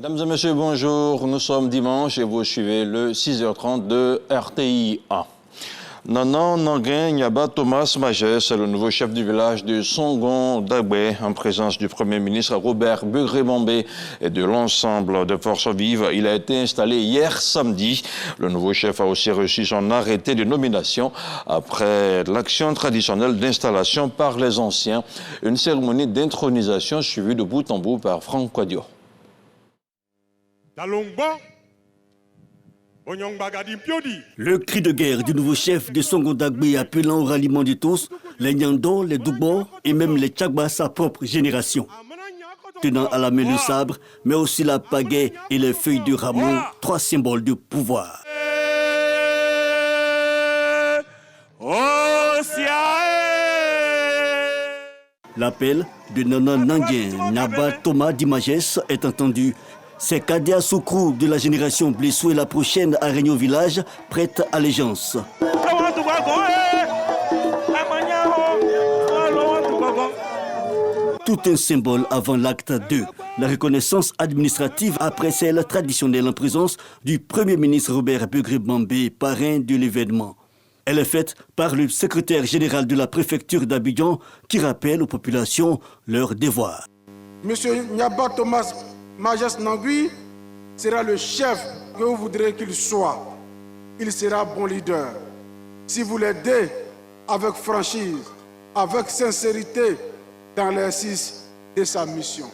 Mesdames et messieurs, bonjour. Nous sommes dimanche et vous suivez le 6h30 de RTI1. Nana Nanguin Nyaba Thomas Majes, le nouveau chef du village de Songon Dagbe, en présence du Premier ministre Robert Begré-Mambé et de l'ensemble de Forces Vives. Il a été installé hier samedi. Le nouveau chef a aussi reçu son arrêté de nomination après l'action traditionnelle d'installation par les anciens. Une cérémonie d'intronisation suivie de bout en bout par Franck Kwadio. Le cri de guerre du nouveau chef de Songon Dagbe appelant au ralliement de tous, les Nyando, les Doubo et même les Tchagba, sa propre génération. Tenant à la main le sabre, mais aussi la pagaie et les feuilles de rameau, trois symboles de pouvoir. L'appel de Nana Nanguin Nyaba Thomas Dimages est entendu. C'est Kadia Soukrou de la génération Blessou et la prochaine à régner au village prête allégeance. Tout un symbole avant l'acte 2. La reconnaissance administrative après celle traditionnelle en présence du Premier ministre Robert Begré-Mambé, parrain de l'événement. Elle est faite par le secrétaire général de la préfecture d'Abidjan qui rappelle aux populations leurs devoirs. Monsieur Nyaba Thomas Majes Nangui sera le chef que vous voudrez qu'il soit. Il sera bon leader. Si vous l'aidez avec franchise, avec sincérité dans l'exercice de sa mission.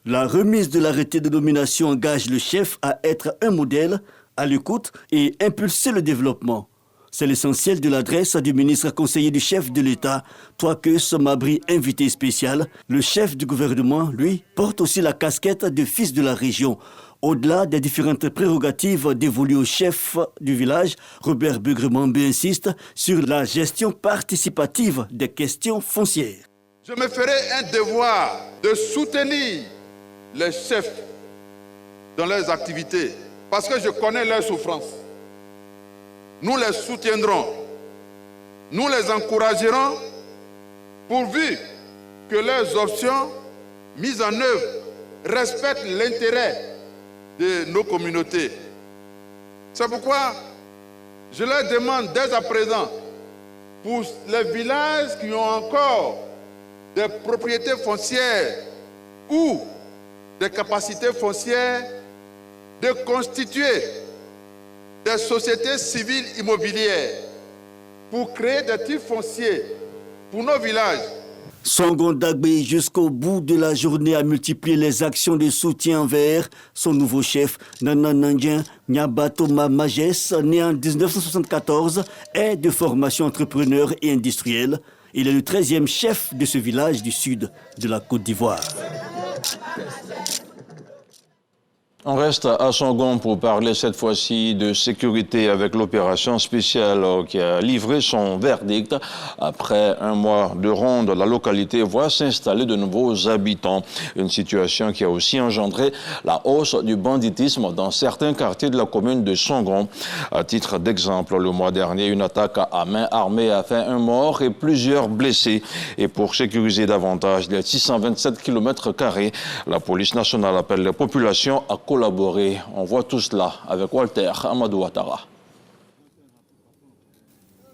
La remise de l'arrêté de nomination engage le chef à être un modèle, à l'écoute et impulser le développement. C'est l'essentiel de l'adresse du ministre conseiller du chef de l'État, Touakeus Mabri, invité spécial. Le chef du gouvernement, lui, porte aussi la casquette de fils de la région. Au-delà des différentes prérogatives dévolues au chef du village, Robert Begré-Mambé insiste sur la gestion participative des questions foncières. Je me ferai un devoir de soutenir les chefs dans leurs activités parce que je connais leurs souffrances. Nous les soutiendrons, nous les encouragerons pourvu que leurs options mises en œuvre respectent l'intérêt de nos communautés. C'est pourquoi je leur demande dès à présent, pour les villages qui ont encore des propriétés foncières ou des capacités foncières, de constituer des sociétés civiles immobilières pour créer des titres fonciers pour nos villages. Songon Dagbe, jusqu'au bout de la journée, a multiplié les actions de soutien envers son nouveau chef, Nana Nanguin Nyaba Thomas Mages, né en 1974, est de formation entrepreneur et industriel. Il est le 13e chef de ce village du sud de la Côte d'Ivoire. On reste à Songon pour parler cette fois-ci de sécurité avec l'opération spéciale qui a livré son verdict. Après un mois de ronde, la localité voit s'installer de nouveaux habitants. Une situation qui a aussi engendré la hausse du banditisme dans certains quartiers de la commune de Songon. À titre d'exemple, le mois dernier, une attaque à main armée a fait un mort et plusieurs blessés. Et pour sécuriser davantage les 627 km², la police nationale appelle les populations à collaborer. On voit tout cela avec Walter Amadou Ouattara.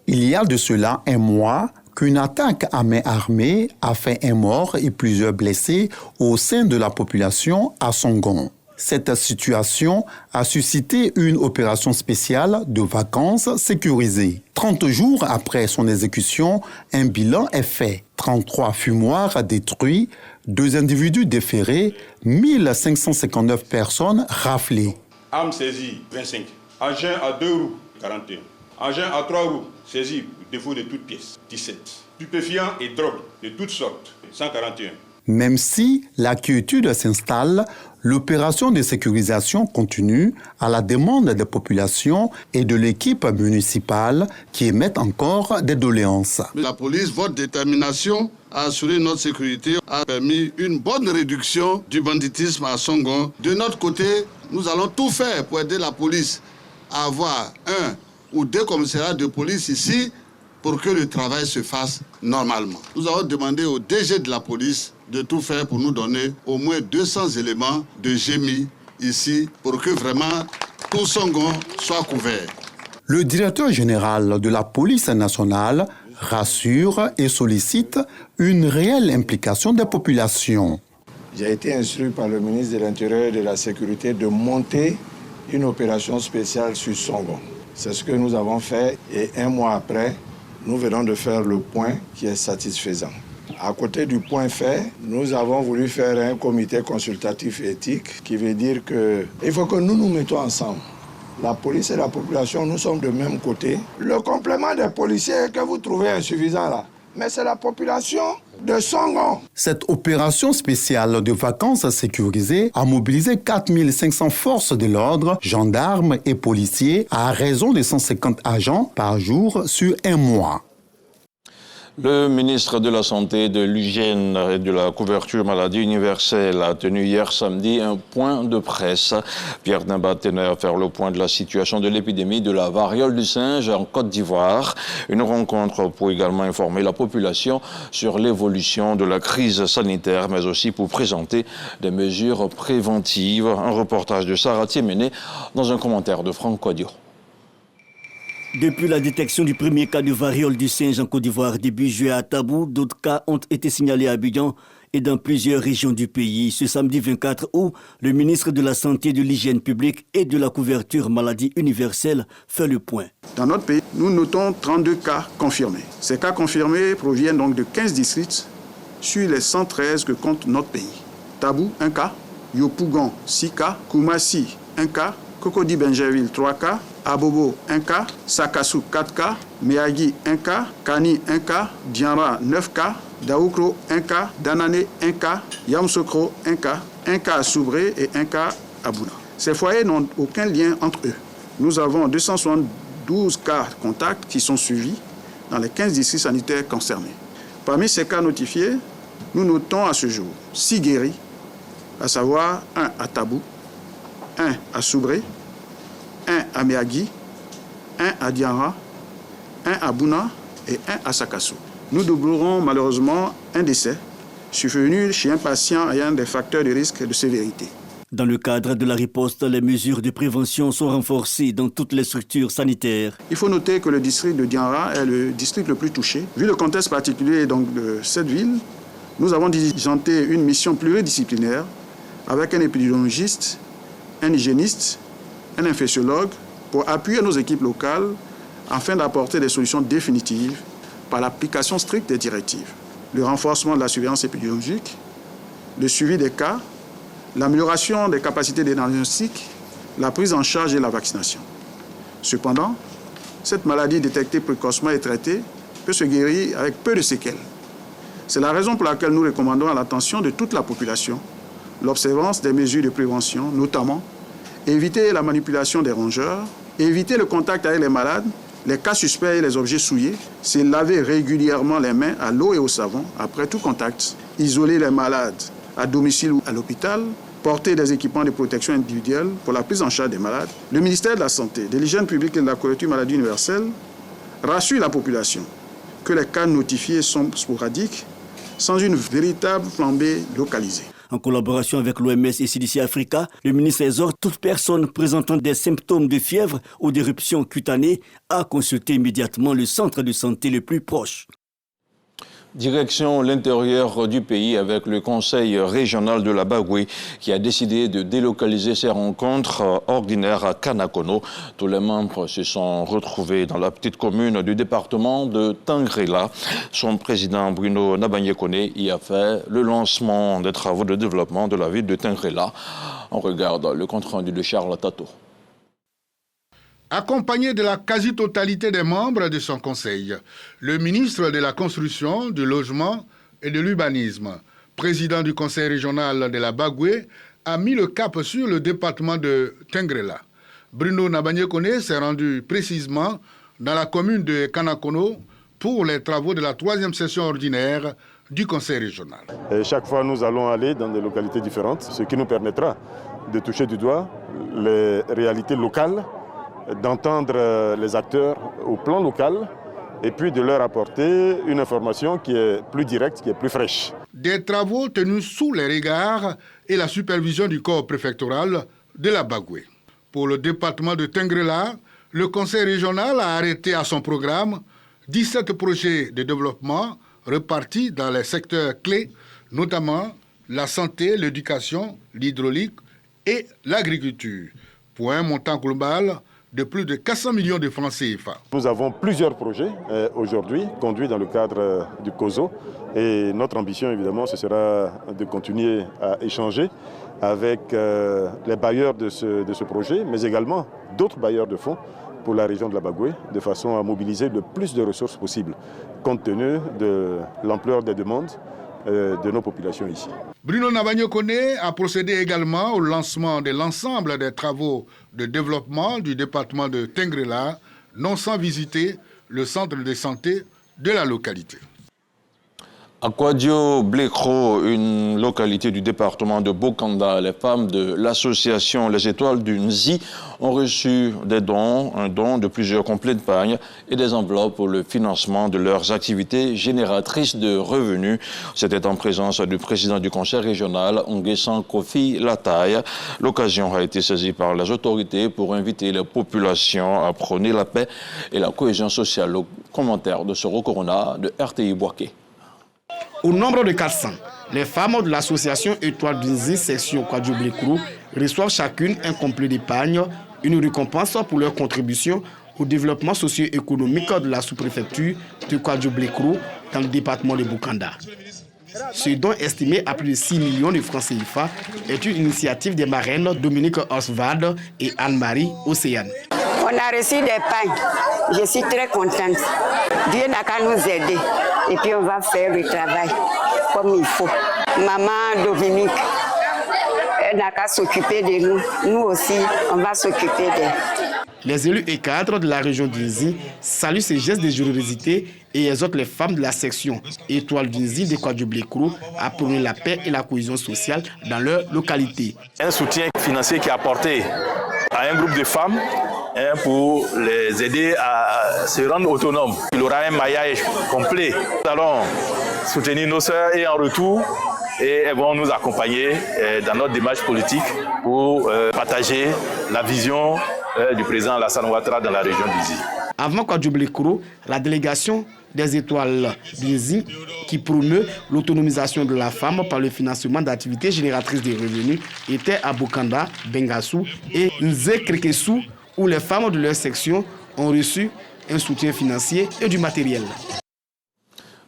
Il y a de cela un mois qu'une attaque à main armée a fait un mort et plusieurs blessés au sein de la population à Songon. Cette situation a suscité une opération spéciale de vacances sécurisée. 30 jours après son exécution, un bilan est fait. 33 fumoirs détruits, 2 individus déférés, 1559 personnes raflées. Armes saisies, 25. Engin à 2 roues, 41. Engin à 3 roues, saisi pour défaut de toutes pièces, 17. Stupéfiants et drogues de toutes sortes, 141. Même si la quiétude s'installe, l'opération de sécurisation continue à la demande des populations et de l'équipe municipale qui émettent encore des doléances. La police, votre détermination à assurer notre sécurité a permis une bonne réduction du banditisme à Songon. De notre côté, nous allons tout faire pour aider la police à avoir 1 ou 2 commissariats de police ici pour que le travail se fasse normalement. Nous avons demandé au DG de la police de tout faire pour nous donner au moins 200 éléments de GMI ici pour que vraiment tout Songhon soit couvert. Le directeur général de la police nationale rassure et sollicite une réelle implication des populations. J'ai été instruit par le ministre de l'Intérieur et de la Sécurité de monter une opération spéciale sur Songhon. C'est ce que nous avons fait et un mois après, nous venons de faire le point qui est satisfaisant. À côté du point fait, nous avons voulu faire un comité consultatif éthique qui veut dire qu'il faut que nous nous mettons ensemble. La police et la population, nous sommes de même côté. Le complément des policiers que vous trouvez insuffisant là, mais c'est la population de Songhon. Cette opération spéciale de vacances sécurisées a mobilisé 4500 forces de l'ordre, gendarmes et policiers à raison de 150 agents par jour sur un mois. Le ministre de la Santé, de l'Hygiène et de la Couverture Maladie Universelle a tenu hier samedi un point de presse. Pierre Nimba tenait à faire le point de la situation de l'épidémie de la variole du singe en Côte d'Ivoire. Une rencontre pour également informer la population sur l'évolution de la crise sanitaire, mais aussi pour présenter des mesures préventives. Un reportage de Sarah Tiéméné dans un commentaire de Franck Kodio. Depuis la détection du premier cas de variole du singe en Côte d'Ivoire début juillet à Tabou, d'autres cas ont été signalés à Abidjan et dans plusieurs régions du pays. Ce samedi 24 août, le ministre de la Santé, de l'Hygiène publique et de la Couverture Maladie Universelle fait le point. Dans notre pays, nous notons 32 cas confirmés. Ces cas confirmés proviennent donc de 15 districts sur les 113 que compte notre pays. Tabou, 1 cas. Yopougon, 6 cas. Koumassi, 1 cas. Cocody-Benjerville, 3 cas. Abobo, 1 cas. Sakassou, 4 cas. Meagui, 1 cas. Kani, 1 cas. Dianra, 9 cas. Daoukro, 1 cas. Danane, 1 cas. Yamsokro, 1 cas. 1 cas à Soubré et 1 cas à Bouna. Ces foyers n'ont aucun lien entre eux. Nous avons 272 cas contacts qui sont suivis dans les 15 districts sanitaires concernés. Parmi ces cas notifiés, nous notons à ce jour 6 guéris, à savoir 1 à Tabou, 1 à Soubré, 1 à Meagui, 1 à Dianra, 1 à Bouna et 1 à Sakassou. Nous doublerons malheureusement un décès survenu chez un patient ayant des facteurs de risque de sévérité. Dans le cadre de la riposte, les mesures de prévention sont renforcées dans toutes les structures sanitaires. Il faut noter que le district de Dianra est le district le plus touché. Vu le contexte particulier donc, de cette ville, nous avons diligenté une mission pluridisciplinaire avec un épidémiologiste, un hygiéniste, un infectiologue pour appuyer nos équipes locales afin d'apporter des solutions définitives par l'application stricte des directives. Le renforcement de la surveillance épidémiologique, le suivi des cas, l'amélioration des capacités de diagnostic, la prise en charge et la vaccination. Cependant, cette maladie détectée précocement et traitée peut se guérir avec peu de séquelles. C'est la raison pour laquelle nous recommandons à l'attention de toute la population l'observance des mesures de prévention, notamment éviter la manipulation des rongeurs, éviter le contact avec les malades, les cas suspects et les objets souillés, c'est laver régulièrement les mains à l'eau et au savon après tout contact, isoler les malades à domicile ou à l'hôpital, porter des équipements de protection individuelle pour la prise en charge des malades. Le ministère de la Santé, de l'Hygiène publique et de la Couverture Maladie Universelle rassure la population que les cas notifiés sont sporadiques, sans une véritable flambée localisée. En collaboration avec l'OMS et CDC Africa, le ministre exhorte toute personne présentant des symptômes de fièvre ou d'éruption cutanée à consulter immédiatement le centre de santé le plus proche. Direction l'intérieur du pays avec le conseil régional de la Bagoué qui a décidé de délocaliser ses rencontres ordinaires à Kanakono. Tous les membres se sont retrouvés dans la petite commune du département de Tengrela. Son président Bruno Nabanyekone y a fait le lancement des travaux de développement de la ville de Tengrela. On regarde le compte-rendu de Charles Tato. Accompagné de la quasi-totalité des membres de son conseil, le ministre de la Construction, du Logement et de l'Urbanisme, président du conseil régional de la Bagoué, a mis le cap sur le département de Tengrela. Bruno Nabanyekone s'est rendu précisément dans la commune de Kanakono pour les travaux de la 3e session ordinaire du conseil régional. Et chaque fois, nous allons aller dans des localités différentes, ce qui nous permettra de toucher du doigt les réalités locales, d'entendre les acteurs au plan local et puis de leur apporter une information qui est plus directe, qui est plus fraîche. Des travaux tenus sous les regards et la supervision du corps préfectoral de la Bagoué. Pour le département de Tengrela, le conseil régional a arrêté à son programme 17 projets de développement repartis dans les secteurs clés, notamment la santé, l'éducation, l'hydraulique et l'agriculture, pour un montant global de plus de 400 millions de francs CFA. Nous avons plusieurs projets aujourd'hui conduits dans le cadre du COSO et notre ambition évidemment ce sera de continuer à échanger avec les bailleurs de ce projet, mais également d'autres bailleurs de fonds pour la région de la Bagoué, de façon à mobiliser le plus de ressources possibles, compte tenu de l'ampleur des demandes de nos populations ici. Bruno Nabagno-Koné a procédé également au lancement de l'ensemble des travaux de développement du département de Tengrela, non sans visiter le centre de santé de la localité. À Kouadio-Blécro, une localité du département de Bokanda, les femmes de l'association Les Étoiles du Nzi ont reçu des dons, un don de plusieurs complets de pagne et des enveloppes pour le financement de leurs activités génératrices de revenus. C'était en présence du président du conseil régional, Nguessan Kofi Lataille. L'occasion a été saisie par les autorités pour inviter les populations à prôner la paix et la cohésion sociale. Le commentaire de Soro Corona de RTI Boaké. Au nombre de 400, les femmes de l'association Étoile du Nzi section Kouadio-Blécro reçoivent chacune un complet d'épargne, une récompense pour leur contribution au développement socio-économique de la sous-préfecture de Kouadio-Blécro dans le département de Bokanda. Ce don estimé à plus de 6 millions de francs CFA est une initiative des marraines Dominique Oswald et Anne-Marie Océane. On a reçu des pagnes. Je suis très contente. Dieu n'a qu'à nous aider. Et puis on va faire le travail comme il faut. Maman Dominique, elle n'a qu'à s'occuper de nous. Nous aussi, on va s'occuper d'elle. Les élus et cadres de la région du Nzi saluent ces gestes de générosité et exhortent les femmes de la section Étoile du Nzi de Kouadio-Blécro à prôner la paix et la cohésion sociale dans leur localité. Un soutien financier qui est apporté à un groupe de femmes pour les aider à se rendre autonomes. Il aura un maillage complet. Nous allons soutenir nos sœurs et en retour, elles vont nous accompagner dans notre démarche politique pour partager la vision du président Alassane Ouattara dans la région d'Izi. Avant Kouadio-Blécro, la délégation des Étoiles d'Izi qui promeut l'autonomisation de la femme par le financement d'activités génératrices de revenus était à Bokanda, Bengassou et Nzé-Krekesu, où les femmes de leur section ont reçu un soutien financier et du matériel.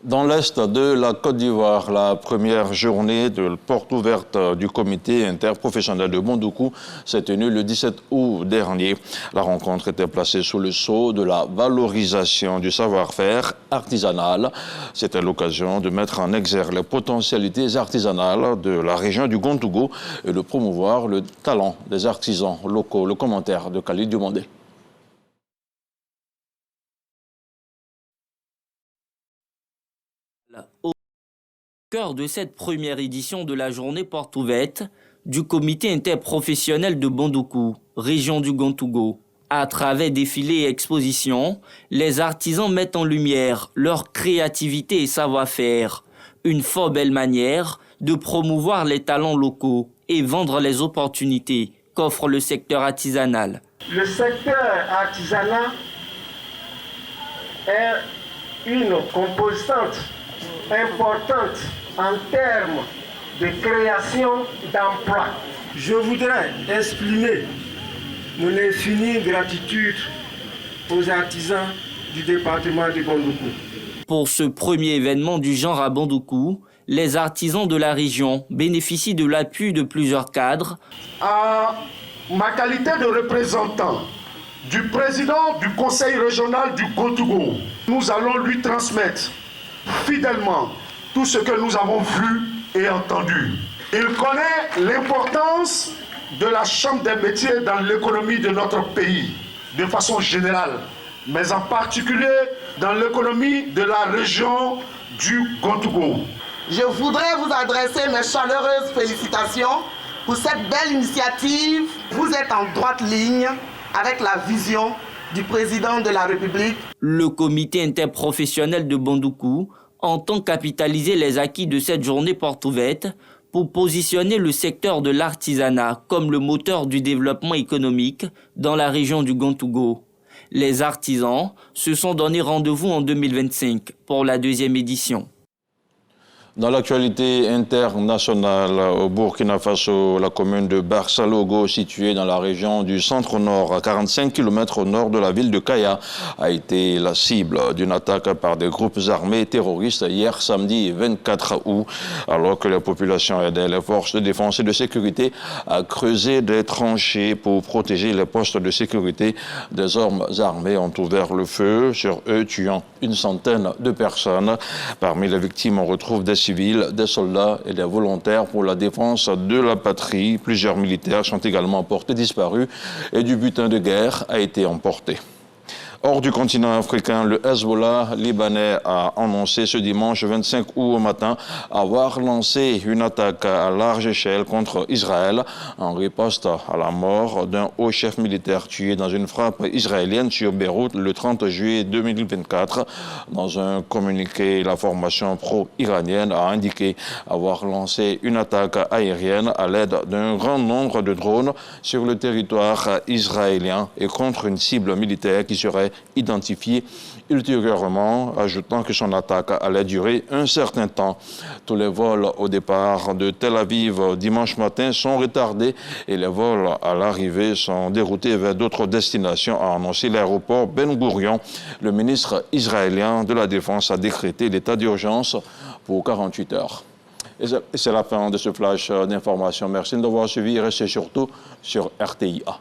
Dans l'est de la Côte d'Ivoire, la première journée de porte ouverte du comité interprofessionnel de Bondoukou s'est tenue le 17 août dernier. La rencontre était placée sous le sceau de la valorisation du savoir-faire artisanal. C'était l'occasion de mettre en exergue les potentialités artisanales de la région du Gontougo et de promouvoir le talent des artisans locaux. Le commentaire de Khalid Dumondé. Au cœur de cette première édition de la journée porte ouverte du comité interprofessionnel de Bondoukou, région du Gontougo. À travers défilés et expositions, les artisans mettent en lumière leur créativité et savoir-faire. Une fort belle manière de promouvoir les talents locaux et vendre les opportunités qu'offre le secteur artisanal. Le secteur artisanal est une composante importante en termes de création d'emplois. Je voudrais exprimer mon infinie gratitude aux artisans du département de Bondoukou. Pour ce premier événement du genre à Bondoukou, les artisans de la région bénéficient de l'appui de plusieurs cadres. À ma qualité de représentant du président du conseil régional du Gontougo, nous allons lui transmettre fidèlement tout ce que nous avons vu et entendu. Il connaît l'importance de la Chambre des métiers dans l'économie de notre pays, de façon générale, mais en particulier dans l'économie de la région du Gontougo. Je voudrais vous adresser mes chaleureuses félicitations pour cette belle initiative. Vous êtes en droite ligne avec la vision du président de la République. Le comité interprofessionnel de Bondoukou entend capitaliser les acquis de cette journée porte ouverte pour positionner le secteur de l'artisanat comme le moteur du développement économique dans la région du Gontougo. Les artisans se sont donné rendez-vous en 2025 pour la 2e édition. Dans l'actualité internationale, au Burkina Faso, la commune de Barsalogo, située dans la région du centre-nord, à 45 km au nord de la ville de Kaya, a été la cible d'une attaque par des groupes armés terroristes hier samedi 24 août, alors que la population aidaient les forces de défense et de sécurité à creuser des tranchées pour protéger les postes de sécurité. Des hommes armés ont ouvert le feu sur eux, tuant une centaine de personnes. Parmi les victimes, on retrouve des civils, des soldats et des volontaires pour la défense de la patrie. Plusieurs militaires sont également portés disparus et du butin de guerre a été emporté. Hors du continent africain, le Hezbollah libanais a annoncé ce dimanche 25 août au matin avoir lancé une attaque à large échelle contre Israël en riposte à la mort d'un haut chef militaire tué dans une frappe israélienne sur Beyrouth le 30 juillet 2024. Dans un communiqué, la formation pro-iranienne a indiqué avoir lancé une attaque aérienne à l'aide d'un grand nombre de drones sur le territoire israélien et contre une cible militaire qui serait identifié ultérieurement, ajoutant que son attaque allait durer un certain temps. Tous les vols au départ de Tel Aviv dimanche matin sont retardés et les vols à l'arrivée sont déroutés vers d'autres destinations, a annoncé l'aéroport Ben Gourion. Le ministre israélien de la Défense a décrété l'état d'urgence pour 48 heures. Et c'est la fin de ce flash d'information. Merci de l'avoir suivi et restez surtout sur RTIA.